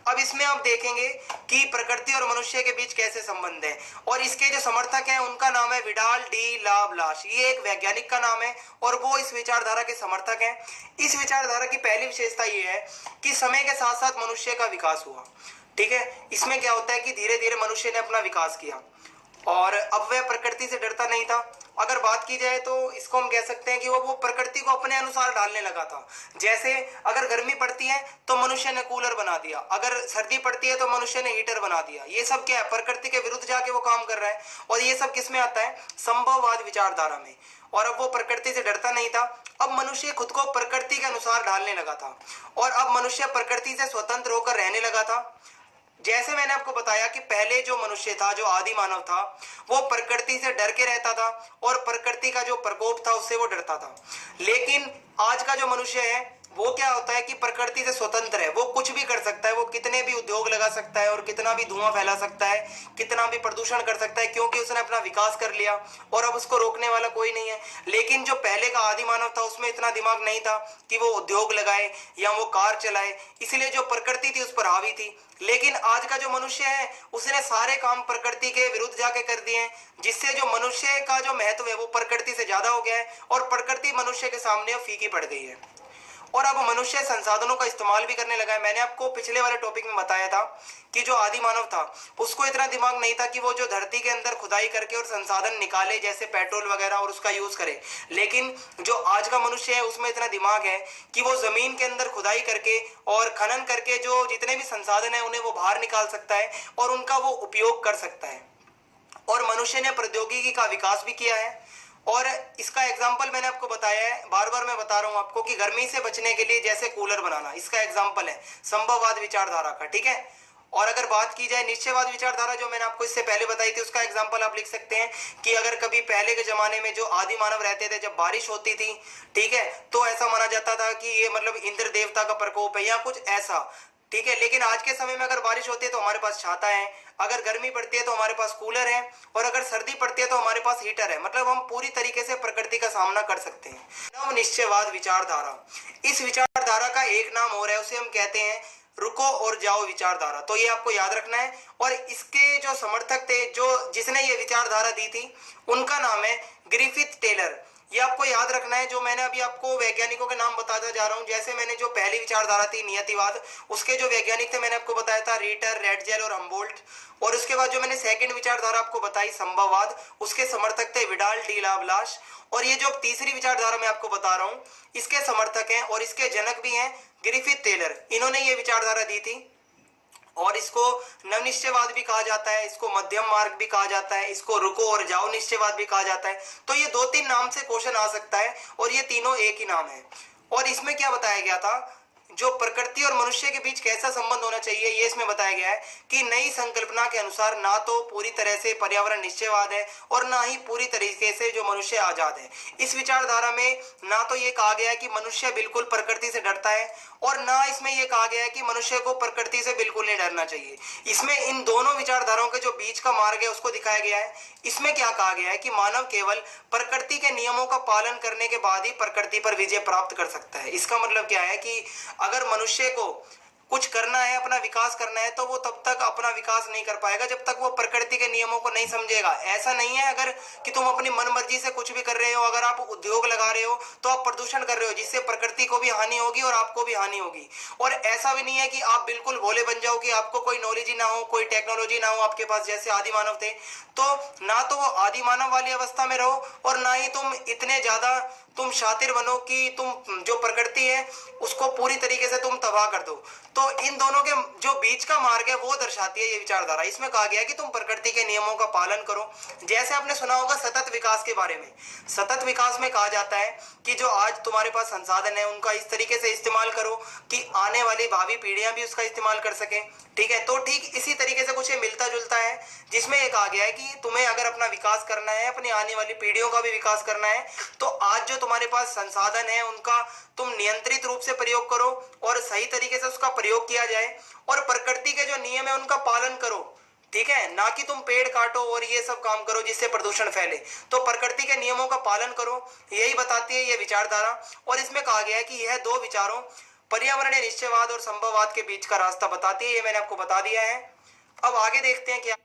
अब इसमें आप देखेंगे कि प्रकृति और मनुष्य के बीच कैसे संबंध है, और इसके जो समर्थक हैं उनका नाम है विडाल डी ला ब्लाश। ये एक वैज्ञानिक का नाम है और वो इस विचारधारा के समर्थक हैं। इस विचारधारा की पहली विशेषता ये है कि समय के साथ साथ मनुष्य का विकास हुआ। ठीक है, इसमें क्या होता है कि धीरे धीरे मनुष्य ने अपना विकास किया और अब वह प्रकृति से डरता नहीं था। अगर बात की जाए तो इसको हम कह सकते हैं कि वो प्रकृति को अपने अनुसार ढालने लगा था। जैसे अगर गर्मी पड़ती है तो मनुष्य ने कूलर बना दिया, अगर सर्दी पड़ती है तो मनुष्य ने हीटर बना दिया। ये सब क्या है, प्रकृति के विरुद्ध जाके वो काम कर रहा है। और ये सब किस में आता है, संभववाद विचारधारा में। और अब वो प्रकृति से डरता नहीं था, अब मनुष्य खुद को प्रकृति के अनुसार ढालने लगा था और अब मनुष्य प्रकृति से स्वतंत्र होकर रहने लगा था। जैसे मैंने आपको बताया कि पहले जो मनुष्य था, जो आदि मानव था, वो प्रकृति से डर के रहता था और प्रकृति का जो प्रकोप था उससे वो डरता था। लेकिन आज का जो मनुष्य है वो क्या होता है कि प्रकृति से स्वतंत्र है, वो कुछ भी कर सकता है, वो कितने भी उद्योग लगा सकता है और कितना भी धुआं फैला सकता है, कितना भी प्रदूषण कर सकता है, क्योंकि उसने अपना विकास कर लिया और अब उसको रोकने वाला कोई नहीं है। लेकिन जो पहले का आदि मानव था उसमें इतना दिमाग नहीं था कि वो उद्योग लगाए या वो कार चलाए, इसलिए जो प्रकृति थी उस पर हावी थी। लेकिन आज का जो मनुष्य है उसने सारे काम प्रकृति के विरुद्ध जाके कर दिए हैं, जिससे जो मनुष्य का जो महत्व है वो प्रकृति से ज्यादा हो गया है और प्रकृति मनुष्य के सामने फीकी पड़ गई है। और अब मनुष्य संसाधनों का इस्तेमाल भी करने लगा है। मैंने आपको पिछले वाले टॉपिक में बताया था कि जो आदि मानव था उसको इतना दिमाग नहीं था कि वो जो धरती के अंदर खुदाई करके और संसाधन निकाले जैसे पेट्रोल वगैरह और उसका यूज करे। लेकिन जो आज का मनुष्य है उसमें इतना दिमाग है कि वो जमीन के अंदर खुदाई करके और खनन करके जो जितने भी संसाधन है उन्हें वो बाहर निकाल सकता है और उनका वो उपयोग कर सकता है। और मनुष्य ने प्रौद्योगिकी का विकास भी किया है। और इसका एग्जाम्पल मैंने आपको बताया है, बार बार मैं बता रहा हूं आपको कि गर्मी से बचने के लिए जैसे कूलर बनाना, इसका एग्जाम्पल है संभववाद विचारधारा का। ठीक है, और अगर बात की जाए निश्चयवाद विचारधारा जो मैंने आपको इससे पहले बताई थी, उसका एग्जाम्पल आप लिख सकते हैं कि अगर कभी पहले के जमाने में जो आदि मानव रहते थे, जब बारिश होती थी, ठीक है, तो ऐसा माना जाता था कि ये मतलब इंद्र देवता का प्रकोप है या कुछ ऐसा। ठीक है, लेकिन आज के समय में अगर बारिश होती है तो हमारे पास छाता है, अगर गर्मी पड़ती है तो हमारे पास कूलर है और अगर सर्दी पड़ती है तो हमारे पास हीटर है। मतलब हम पूरी तरीके से प्रकृति का सामना कर सकते हैं। नव निश्चयवाद विचारधारा, इस विचारधारा का एक नाम और है, उसे हम कहते हैं रुको और जाओ विचारधारा। तो ये आपको याद रखना है। और इसके जो समर्थक थे, जो जिसने ये विचारधारा दी थी, उनका नाम है ग्रिफिथ टेलर। ये आपको याद रखना है। जो मैंने अभी आपको वैज्ञानिकों के नाम बताता जा रहा हूं, जैसे मैंने जो पहली विचारधारा थी नियतिवाद, उसके जो वैज्ञानिक थे मैंने आपको बताया था रीटर, रेडजेल और हम्बोल्ट। और उसके बाद जो मैंने सेकंड विचारधारा आपको बताई संभववाद, उसके समर्थक थे विडाल डी ला ब्लाश। और ये जो तीसरी विचारधारा मैं आपको बता रहा हूं, इसके समर्थक हैं और इसके जनक भी हैं ग्रिफिथ टेलर। इन्होंने ये विचारधारा दी थी और इसको नवनिश्चयवाद भी कहा जाता है, इसको मध्यम मार्ग भी कहा जाता है, इसको रुको और जाओ निश्चयवाद भी कहा जाता है। तो ये दो तीन नाम से क्वेश्चन आ सकता है और ये तीनों एक ही नाम है। और इसमें क्या बताया गया था, जो प्रकृति और मनुष्य के बीच कैसा संबंध होना चाहिए, ये इसमें बताया गया है कि नई संकल्पना के अनुसार ना तो पूरी तरह से पर्यावरण निश्चयवाद है और ना ही पूरी तरीके से जो मनुष्य आजाद है। इस विचारधारा में ना तो ये कहा गया है कि मनुष्य बिल्कुल प्रकृति से डरता है और ना इसमें यह कहा गया है कि मनुष्य को प्रकृति से बिल्कुल नहीं डरना चाहिए। इसमें इन दोनों विचारधाराओं के जो बीच का मार्ग है उसको दिखाया गया है। इसमें क्या कहा गया है कि मानव केवल प्रकृति के नियमों का पालन करने के बाद ही प्रकृति पर विजय प्राप्त कर सकता है। इसका मतलब क्या है कि अगर मनुष्य को कुछ करना है, अपना विकास करना है, तो वो तब तक अपना विकास नहीं कर पाएगा जब तक वो प्रकृति के नियमों को नहीं समझेगा। ऐसा नहीं है अगर कि तुम अपनी मन मर्जी से कुछ भी कर रहे हो, अगर आप उद्योग लगा रहे हो तो आप प्रदूषण कर रहे हो, जिससे प्रकृति को भी हानि होगी और आपको भी हानि होगी। और ऐसा भी नहीं है कि आप बिल्कुल भोले बन जाओ कि आपको कोई नॉलेज ही ना हो, कोई टेक्नोलॉजी ना हो आपके पास, जैसे आदि मानव थे। तो ना तो वो आदि मानव वाली अवस्था में रहो और ना ही तुम इतने ज्यादा तुम शातिर बनो कि तुम जो प्रकृति है उसको पूरी तरीके से तुम तबाह कर दो। तो इन दोनों के जो बीच का मार्ग है वो दर्शाती है ये विचारधारा। इसमें कहा गया है कि तुम प्रकृति के नियमों का पालन करो। जैसे आपने सुना होगा सतत विकास के बारे में। सतत विकास में कहा जाता है कि जो आज तुम्हारे पास संसाधन है उनका इस तरीके से इस्तेमाल करो कि आने वाली भावी पीढ़ियां भी उसका इस्तेमाल कर सकें। ठीक है, तो ठीक इसी तरीके से कुछ मिलता जुलता है, जिसमें एक आ गया है कि तुम्हें अगर अपना विकास करना है, अपनी आने वाली पीढ़ियों का भी विकास करना है, तो आज जो तुम्हारे पास संसाधन है उनका तुम नियंत्रित रूप से प्रयोग करो और सही तरीके से उसका प्रयोग किया जाए और प्रकृति के जो नियम है उनका पालन करो। ठीक है, ना कि तुम पेड़ काटो और ये सब काम करो जिससे प्रदूषण फैले। तो प्रकृति के नियमों का पालन करो, यही बताती है ये विचारधारा। और इसमें कहा गया है कि यह दो विचारों पर्यावरणीय निश्चयवाद और संभववाद के बीच का रास्ता बताती है। ये मैंने आपको बता दिया है। अब आगे देखते हैं क्या